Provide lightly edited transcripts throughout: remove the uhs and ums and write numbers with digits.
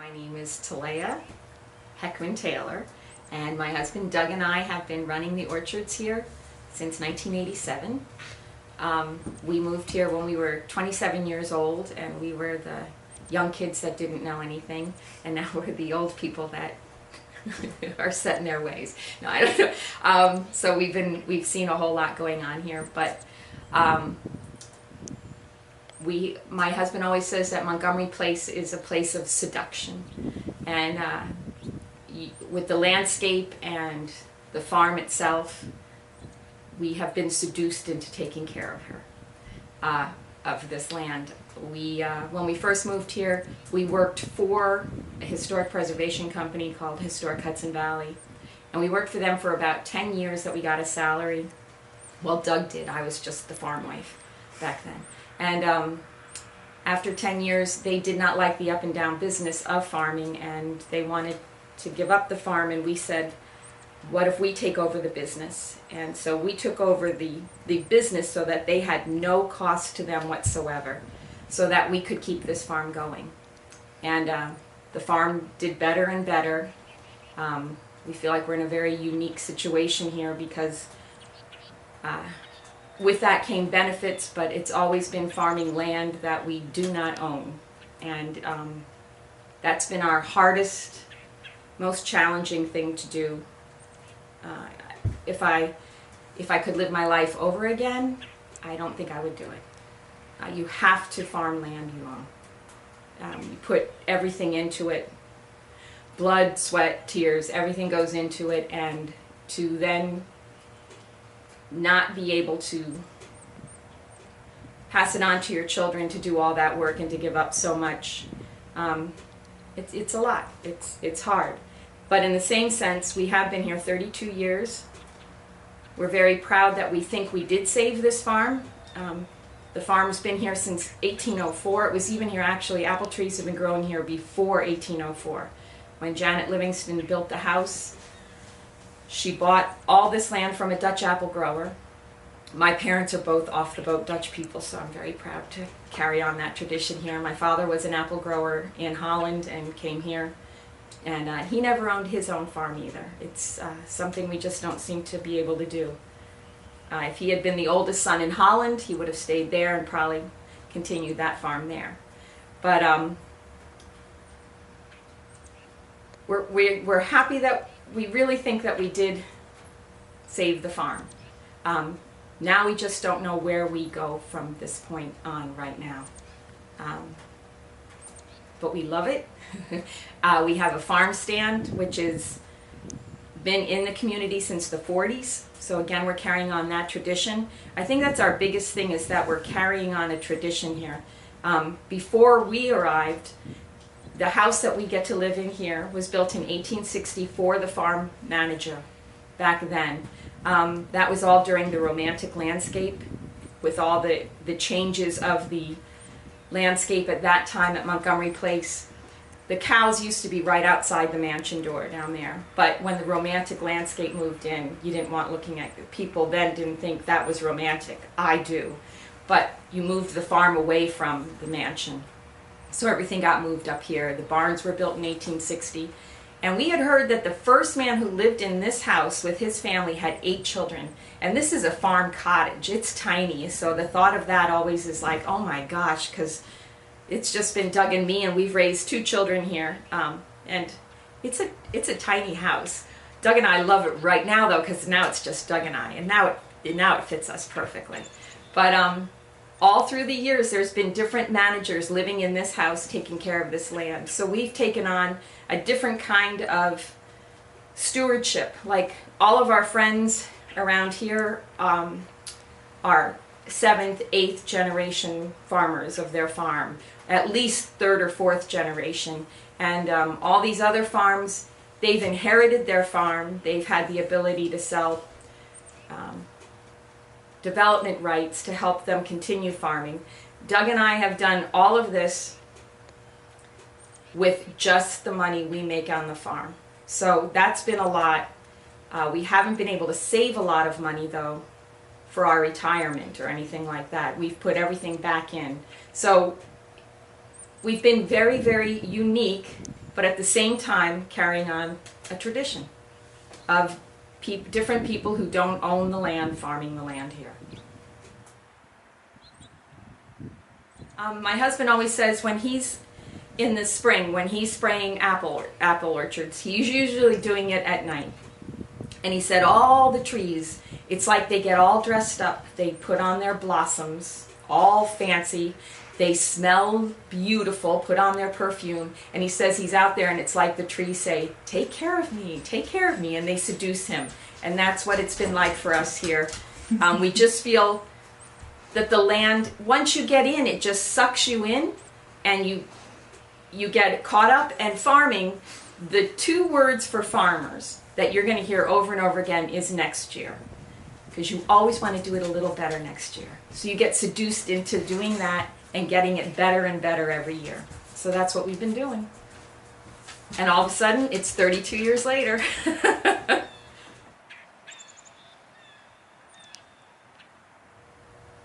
My name is Talea Taylor, and my husband Doug and I have been running the orchards here since 1987. We moved here when we were 27 years old, and we were the young kids that didn't know anything, and now we're the old people that are set in their ways. No, I don't know. So we've seen a whole lot going on here, but my husband always says that Montgomery Place is a place of seduction, and with the landscape and the farm itself, we have been seduced into taking care of her, of this land. When we first moved here, we worked for a historic preservation company called Historic Hudson Valley, and we worked for them for about 10 years that we got a salary. Well, Doug did. I was just the farm wife back then. And after 10 years, they did not like the up and down business of farming, and they wanted to give up the farm, and we said, what if we take over the business? And so we took over the business so that they had no cost to them whatsoever, so that we could keep this farm going. And the farm did better and better. We feel like we're in a very unique situation here because with that came benefits, but it's always been farming land that we do not own. And that's been our hardest, most challenging thing to do. If I could live my life over again, I don't think I would do it. You have to farm land you own. You put everything into it, blood, sweat, tears, everything goes into it, and to then not be able to pass it on to your children to do all that work and to give up so much, it's a lot. It's hard. But in the same sense, we have been here 32 years. We're very proud that we think we did save this farm. The farm's been here since 1804. It was even here, actually, apple trees have been growing here before 1804. When Janet Livingston built the house, she bought all this land from a Dutch apple grower. My parents are both off-the-boat Dutch people, so I'm very proud to carry on that tradition here. My father was an apple grower in Holland and came here. And he never owned his own farm either. It's something we just don't seem to be able to do. If he had been the oldest son in Holland, he would have stayed there and probably continued that farm there. But we're happy that we really think that we did save the farm. Now we just don't know where we go from this point on right now. But we love it. We have a farm stand which has been in the community since the 40s. So again, we're carrying on that tradition. I think that's our biggest thing, is that we're carrying on a tradition here. Before we arrived, the house that we get to live in here was built in 1860 for the farm manager back then. That was all during the Romantic landscape, with all the changes of the landscape at that time at Montgomery Place. The cows used to be right outside the mansion door down there, but when the Romantic landscape moved in, you didn't want looking at it. People then didn't think that was romantic. I do. But you moved the farm away from the mansion. So everything got moved up here. The barns were built in 1860. And we had heard that the first man who lived in this house with his family had 8 children. And this is a farm cottage. It's tiny. So the thought of that always is like, oh my gosh, because it's just been Doug and me, and we've raised 2 children here. And it's a tiny house. Doug and I love it right now, though, because now it's just Doug and I. And now it fits us perfectly. But all through the years, there's been different managers living in this house taking care of this land. So we've taken on a different kind of stewardship. Like all of our friends around here are 7th, 8th generation farmers of their farm, at least 3rd or 4th generation. And all these other farms, they've inherited their farm. They've had the ability to sell development rights to help them continue farming. Doug and I have done all of this with just the money we make on the farm. So that's been a lot. We haven't been able to save a lot of money, though, for our retirement or anything like that. We've put everything back in. So we've been very, very unique but at the same time carrying on a tradition of different people who don't own the land farming the land here. My husband always says when he's in the spring, when he's spraying apple orchards, he's usually doing it at night. And he said all the trees, it's like they get all dressed up. They put on their blossoms, all fancy. They smell beautiful, put on their perfume. And he says he's out there and it's like the trees say, take care of me, take care of me. And they seduce him. And that's what it's been like for us here. We just feel that the land, once you get in, it just sucks you in and you get caught up. And farming, the two words for farmers that you're going to hear over and over again is next year. Because you always want to do it a little better next year. So you get seduced into doing that and getting it better and better every year. So that's what we've been doing. And all of a sudden, it's 32 years later.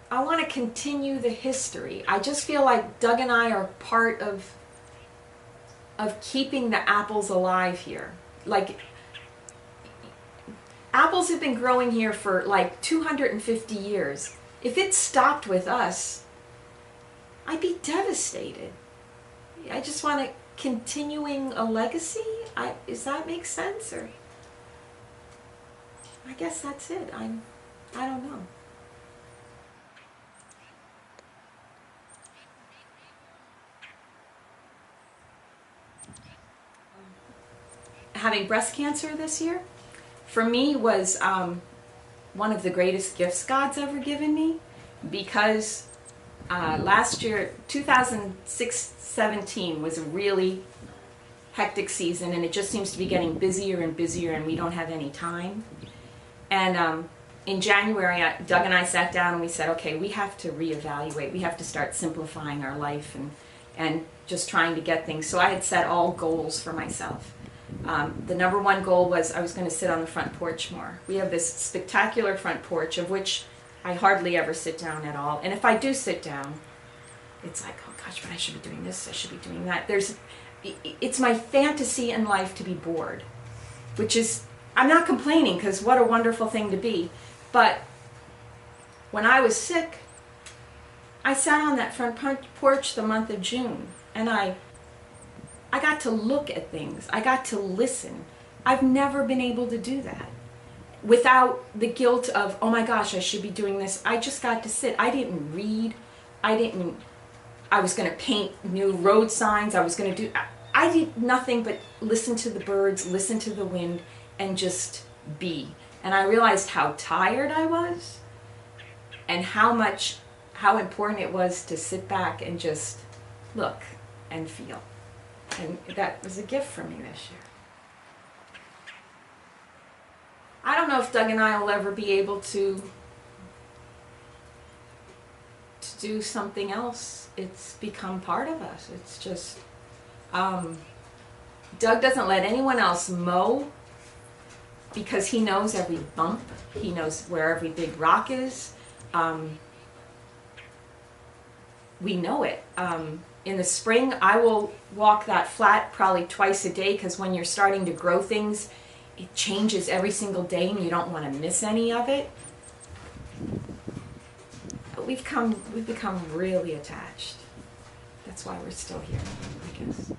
I want to continue the history. I just feel like Doug and I are part of keeping the apples alive here. Like, apples have been growing here for like 250 years. If it stopped with us, I'd be devastated. I just want to continuing a legacy. Does that make sense? Or I guess that's it. I don't know. Having breast cancer this year, for me, was one of the greatest gifts God's ever given me, because last year, 2017, was a really hectic season, and it just seems to be getting busier and busier, and we don't have any time. And in January, Doug and I sat down and we said, okay, we have to reevaluate. We have to start simplifying our life and just trying to get things. So I had set all goals for myself. The number one goal was I was going to sit on the front porch more. We have this spectacular front porch of which I hardly ever sit down at all. And if I do sit down, it's like, oh gosh, but I should be doing this, I should be doing that. It's my fantasy in life to be bored, which is, I'm not complaining because what a wonderful thing to be. But when I was sick, I sat on that front porch the month of June, and I got to look at things. I got to listen. I've never been able to do that without the guilt of, oh my gosh, I should be doing this. I just got to sit. I didn't read. I was going to paint new road signs. I did nothing but listen to the birds, listen to the wind, and just be. And I realized how tired I was and how important it was to sit back and just look and feel. And that was a gift for me this year. I don't know if Doug and I will ever be able to do something else. It's become part of us. It's just, Doug doesn't let anyone else mow because he knows every bump. He knows where every big rock is. We know it. In the spring, I will walk that flat probably twice a day, because when you're starting to grow things, it changes every single day and you don't want to miss any of it. But we've become really attached. That's why we're still here, I guess.